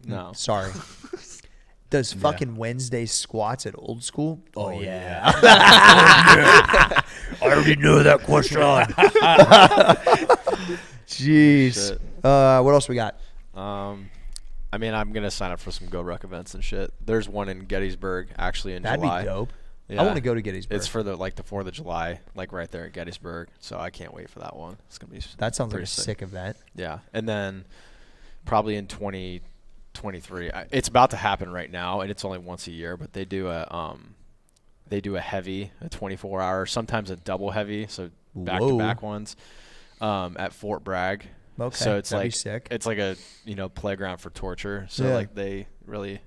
No. Sorry. Does fucking Wednesday squats at old school? Oh yeah. I already know that question. Jeez. What else we got? I mean, I'm gonna sign up for some Go Ruck events and shit. There's one in Gettysburg actually in That'd July. Be dope. Yeah. I want to go to Gettysburg. It's for the 4th of July, like right there at Gettysburg. So I can't wait for that one. It's gonna be. That sounds like a sick. sick event. Yeah, and then probably in 2023, it's about to happen right now, and it's only once a year. But they do a heavy, a 24-hour, sometimes a double heavy, so back-to-back ones, at Fort Bragg. Okay, so it's that'd like be sick. It's like a playground for torture. So like they really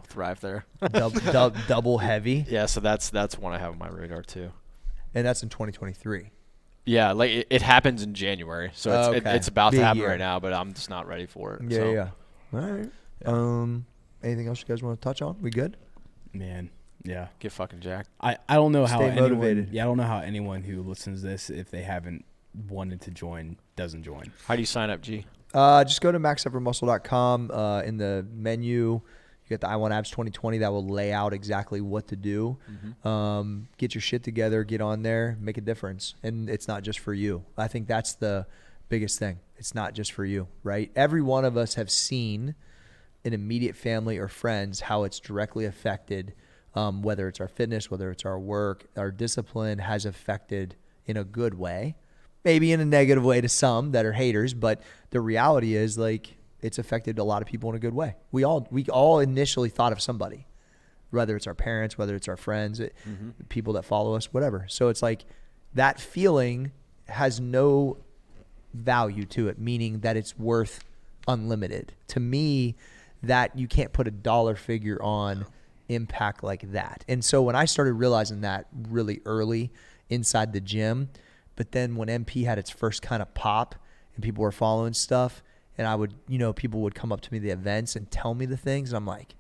thrive there. Double heavy. Yeah, so that's one I have on my radar too. And that's in 2023. Yeah, like it happens in January, so it's about to happen year. right now, but I'm just not ready for it. Yeah, so. yeah. All right. Yeah. Anything else you guys want to touch on? We good? Man, yeah. Get fucking jacked. I don't know how Stay motivated. I don't know how anyone who listens to this, if they haven't wanted to join, doesn't join. How do you sign up, G? Just go to maxeffortmuscle.com. In the menu, you get the I Want Abs 2020 that will lay out exactly what to do. Mm-hmm. Get your shit together, get on there, make a difference. And it's not just for you. I think that's the biggest thing. It's not just for you, right? Every one of us have seen in immediate family or friends how it's directly affected, whether it's our fitness, whether it's our work, our discipline has affected in a good way. Maybe in a negative way to some that are haters, but the reality is like it's affected a lot of people in a good way. We all initially thought of somebody, whether it's our parents, whether it's our friends, people that follow us, whatever. So it's like that feeling has no value to it, meaning that it's worth unlimited. To me, that you can't put a dollar figure on impact like that. And so when I started realizing that really early inside the gym, but then when MP had its first kind of pop and people were following stuff and I would, people would come up to me at the events and tell me the things. And I'm like,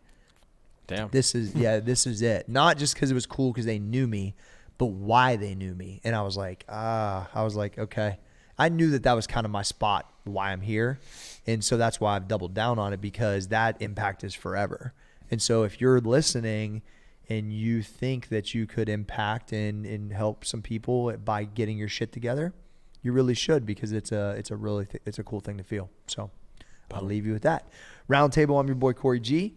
damn, this is it. Not just because it was cool because they knew me, but why they knew me. And I was like, okay. I knew that was kind of my spot, why I'm here. And so that's why I've doubled down on it, because that impact is forever. And so if you're listening and you think that you could impact and help some people by getting your shit together, you really should, because it's a cool thing to feel. So I'll leave you with that. Roundtable, I'm your boy Corey G.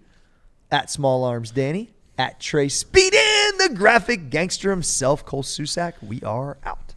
At Small Arms Danny. At Trey Speedin, the graphic gangster himself, Cole Susak. We are out.